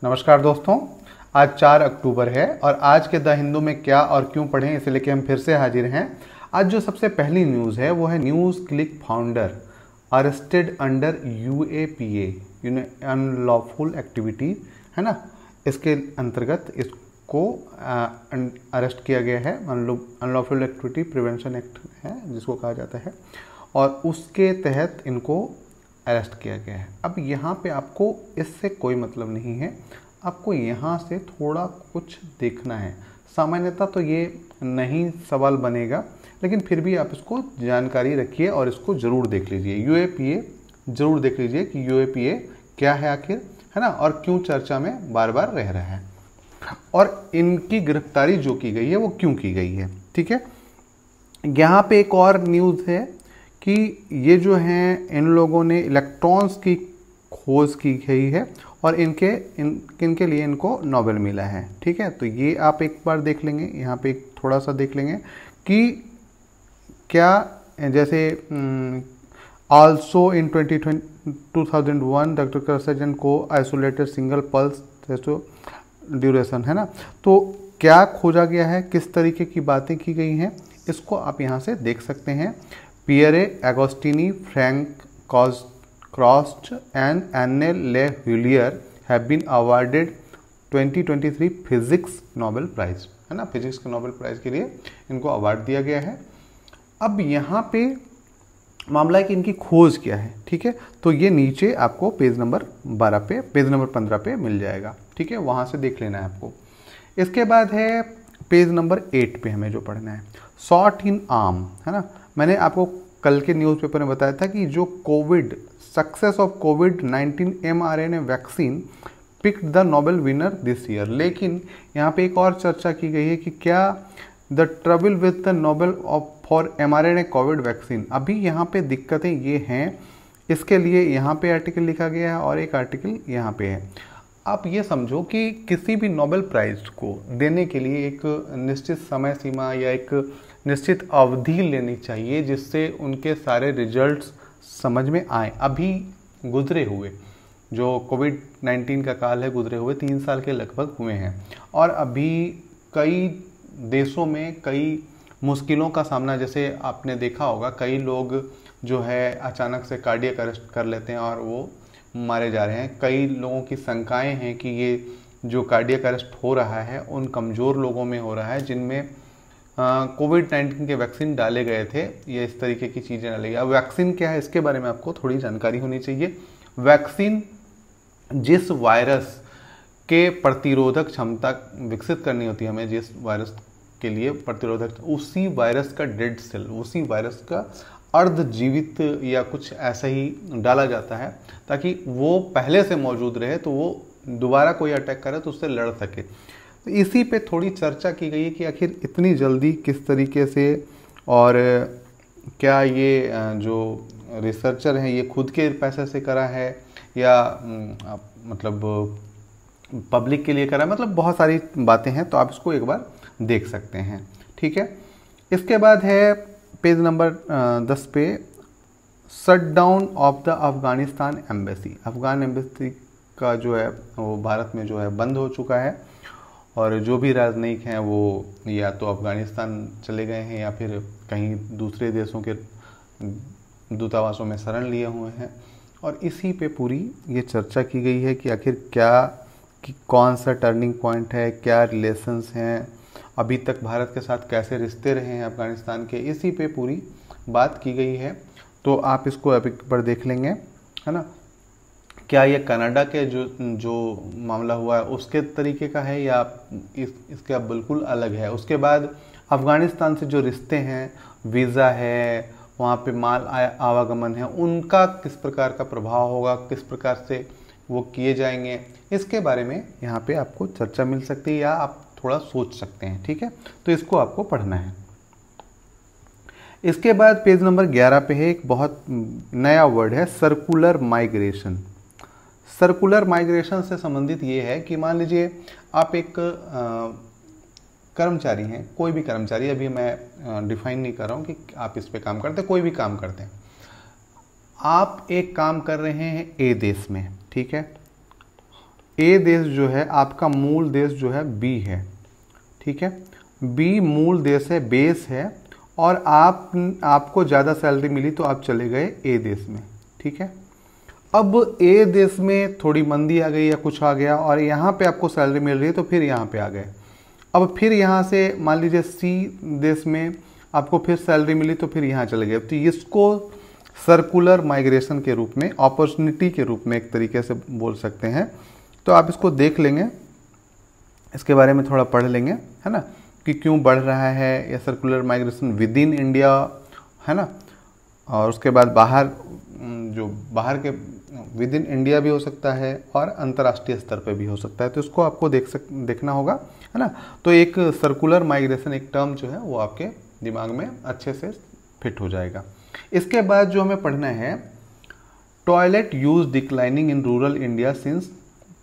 नमस्कार दोस्तों, आज 4 अक्टूबर है और आज के द हिंदू में क्या और क्यों पढ़ें इसे लेके हम फिर से हाजिर हैं। आज जो सबसे पहली न्यूज़ है वो है news click founder arrested under UAPA unlawful activity, है ना। इसके अंतर्गत इसको अरेस्ट किया गया है। अनलॉफुल एक्टिविटी प्रिवेंशन एक्ट है जिसको कहा जाता है, और उसके तहत इनको अरेस्ट किया गया है। अब यहाँ पे आपको इससे कोई मतलब नहीं है, आपको यहाँ से थोड़ा कुछ देखना है। सामान्यतः तो ये नहीं सवाल बनेगा, लेकिन फिर भी आप इसको जानकारी रखिए और इसको ज़रूर देख लीजिए। यूएपीए ज़रूर देख लीजिए कि यूएपीए क्या है आखिर, है ना, और क्यों चर्चा में बार बार रह रहा है, और इनकी गिरफ्तारी जो की गई है वो क्यों की गई है। ठीक है, यहाँ पे एक और न्यूज़ है कि ये जो हैं इन लोगों ने इलेक्ट्रॉन्स की खोज की गई है और इनके लिए इनको नोबेल मिला है। ठीक है, तो ये आप एक बार देख लेंगे, यहाँ पे एक थोड़ा सा देख लेंगे कि क्या, जैसे आल्सो इन 2001 डॉक्टर करसजन को आइसोलेटेड सिंगल पल्स ड्यूरेशन, है ना। तो क्या खोजा गया है, किस तरीके की बातें की गई हैं, इसको आप यहाँ से देख सकते हैं। Pierre Agostini, Frank Krausz and Anne L'Huillier have been awarded 2023 physics Nobel prize, है ना। फिजिक्स के नोबेल प्राइज के लिए इनको अवार्ड दिया गया है। अब यहाँ पे मामला है कि इनकी खोज क्या है। ठीक है, तो ये नीचे आपको पेज नंबर 12 पे, पेज नंबर 15 पे मिल जाएगा। ठीक है, वहाँ से देख लेना है आपको। इसके बाद है पेज नंबर 8 पे हमें जो पढ़ना है, शॉट इन आर्म, है ना। मैंने आपको कल के न्यूज़पेपर में बताया था कि जो success of covid mRNA vaccine picked the Nobel winner this year. लेकिन यहाँ पे एक और चर्चा की गई है कि क्या the trouble with the Nobel for mRNA Covid vaccine, अभी यहाँ पे दिक्कतें ये हैं, इसके लिए यहाँ पे आर्टिकल लिखा गया है और एक आर्टिकल यहाँ पे है। आप ये समझो कि किसी भी नोबेल प्राइज को देने के लिए एक निश्चित समय सीमा या एक निश्चित अवधि लेनी चाहिए जिससे उनके सारे रिजल्ट्स समझ में आए। अभी गुजरे हुए जो कोविड-19 का काल है, गुजरे हुए 3 साल के लगभग हुए हैं, और अभी कई देशों में कई मुश्किलों का सामना, जैसे आपने देखा होगा कई लोग जो है अचानक से कार्डियक अरेस्ट कर लेते हैं और वो मारे जा रहे हैं। कई लोगों की शंकाएं हैं कि ये जो कार्डियक अरेस्ट हो रहा है उन कमज़ोर लोगों में हो रहा है जिनमें कोविड-19 के वैक्सीन डाले गए थे, ये इस तरीके की चीज़ें डाली गई। अब वैक्सीन क्या है इसके बारे में आपको थोड़ी जानकारी होनी चाहिए। वैक्सीन जिस वायरस के प्रतिरोधक क्षमता विकसित करनी होती है हमें, जिस वायरस के लिए प्रतिरोधक, उसी वायरस का डेड सेल, उसी वायरस का अर्धजीवित या कुछ ऐसा ही डाला जाता है ताकि वो पहले से मौजूद रहे, तो वो दोबारा कोई अटैक करे तो उससे लड़ सके। तो इसी पे थोड़ी चर्चा की गई है कि आखिर इतनी जल्दी किस तरीके से, और क्या ये जो रिसर्चर हैं ये खुद के पैसे से करा है या मतलब पब्लिक के लिए करा है, मतलब बहुत सारी बातें हैं, तो आप इसको एक बार देख सकते हैं। ठीक है, इसके बाद है पेज नंबर 10 पे, shut down of the Afghanistan embassy. Afghan embassy का जो है वो भारत में जो है बंद हो चुका है, और जो भी राजनयिक हैं वो या तो अफगानिस्तान चले गए हैं या फिर कहीं दूसरे देशों के दूतावासों में शरण लिए हुए हैं। और इसी पे पूरी ये चर्चा की गई है कि आखिर क्या, कि कौन सा टर्निंग पॉइंट है, क्या रिलेशंस हैं, अभी तक भारत के साथ कैसे रिश्ते रहे हैं अफगानिस्तान के, इसी पे पूरी बात की गई है। तो आप इसको अभी पर देख लेंगे, है ना। क्या ये कनाडा के जो मामला हुआ है उसके तरीके का है या इसका बिल्कुल अलग है। उसके बाद अफ़गानिस्तान से जो रिश्ते हैं, वीज़ा है, वहाँ पे माल आवागमन है, उनका किस प्रकार का प्रभाव होगा, किस प्रकार से वो किए जाएंगे, इसके बारे में यहाँ पे आपको चर्चा मिल सकती है या आप थोड़ा सोच सकते हैं। ठीक है, तो इसको आपको पढ़ना है। इसके बाद पेज नंबर 11 पे है एक बहुत नया वर्ड है, सर्कुलर माइग्रेशन। सर्कुलर माइग्रेशन से संबंधित ये है कि मान लीजिए आप एक कर्मचारी हैं, कोई भी कर्मचारी, अभी मैं डिफाइन नहीं कर रहा हूँ कि आप इस पे काम करते हैं, कोई भी काम करते हैं। आप एक काम कर रहे हैं ए देश में, ठीक है, ए देश जो है आपका मूल देश जो है बी है, ठीक है, बी मूल देश है, बेस है, और आपको ज़्यादा सैलरी मिली तो आप चले गए ए देश में, ठीक है। अब ए देश में थोड़ी मंदी आ गई या कुछ आ गया और यहाँ पे आपको सैलरी मिल रही है तो फिर यहाँ पे आ गए। अब फिर यहाँ से मान लीजिए सी देश में आपको फिर सैलरी मिली तो फिर यहाँ चले गए। तो इसको सर्कुलर माइग्रेशन के रूप में, अपॉर्चुनिटी के रूप में एक तरीके से बोल सकते हैं। तो आप इसको देख लेंगे, इसके बारे में थोड़ा पढ़ लेंगे, है ना, कि क्यों बढ़ रहा है या circular migration with in India, है ना, और उसके बाद बाहर जो बाहर के विद इन इंडिया भी हो सकता है और अंतर्राष्ट्रीय स्तर पे भी हो सकता है। तो इसको आपको देखना होगा, है ना। तो एक सर्कुलर माइग्रेशन एक टर्म जो है वो आपके दिमाग में अच्छे से फिट हो जाएगा। इसके बाद जो हमें पढ़ना है, toilet use declining in rural India since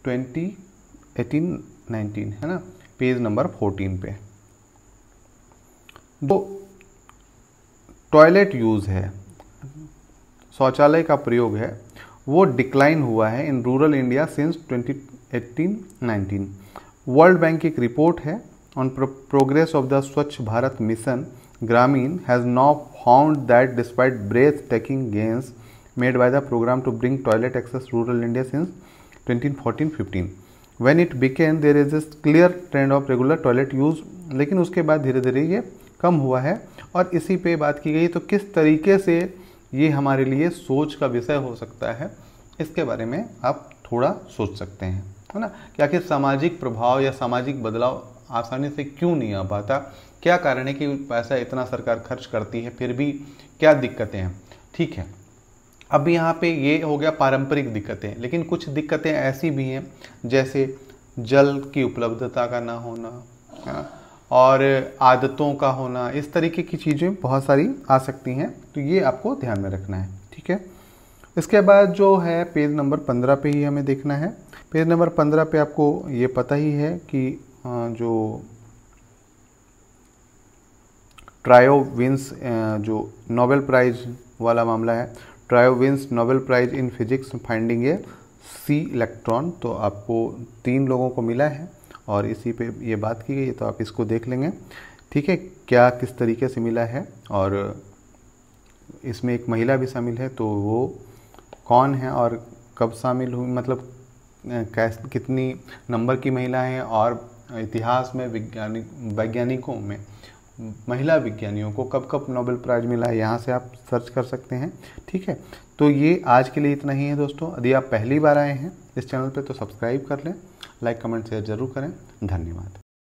2018-19, है ना, पेज नंबर 14 पे। तो टॉयलेट यूज है, शौचालय का प्रयोग है, वो डिक्लाइन हुआ है in rural India since 2018-19। World bank की एक रिपोर्ट है on progress of the Swachh Bharat mission Grameen has now found that despite breathtaking gains made by the programme to bring toilet access rural India since 2014-15 when it began there is this clear trend of regular toilet use. लेकिन उसके बाद धीरे धीरे ये कम हुआ है और इसी पे बात की गई। तो किस तरीके से ये हमारे लिए सोच का विषय हो सकता है, इसके बारे में आप थोड़ा सोच सकते हैं, है ना, कि आखिर सामाजिक प्रभाव या सामाजिक बदलाव आसानी से क्यों नहीं आ पाता, क्या कारण है कि पैसा इतना सरकार खर्च करती है फिर भी क्या दिक्कतें हैं। ठीक है, अब यहाँ पे ये हो गया पारंपरिक दिक्कतें, लेकिन कुछ दिक्कतें ऐसी भी हैं जैसे जल की उपलब्धता का ना होना, है ना, और आदतों का होना, इस तरीके की चीज़ें बहुत सारी आ सकती हैं। तो ये आपको ध्यान में रखना है, ठीक है। इसके बाद जो है पेज नंबर 15 पे ही हमें देखना है। पेज नंबर 15 पे आपको ये पता ही है कि जो ट्रायो विंस जो नोबेल प्राइज वाला मामला है, trio wins Nobel prize in physics finding a sea electron, तो आपको 3 लोगों को मिला है और इसी पे ये बात की गई है। तो आप इसको देख लेंगे, ठीक है, क्या किस तरीके से मिला है, और इसमें एक महिला भी शामिल है, तो वो कौन है और कब शामिल हुई, मतलब कितनी नंबर की महिला है, और इतिहास में वैज्ञानिकों में महिला विज्ञानियों को कब कब नोबेल प्राइज मिला है, यहाँ से आप सर्च कर सकते हैं, ठीक है। तो ये आज के लिए इतना ही है दोस्तों। यदि आप पहली बार आए हैं इस चैनल पे तो सब्सक्राइब कर लें, लाइक कमेंट शेयर जरूर करें। धन्यवाद।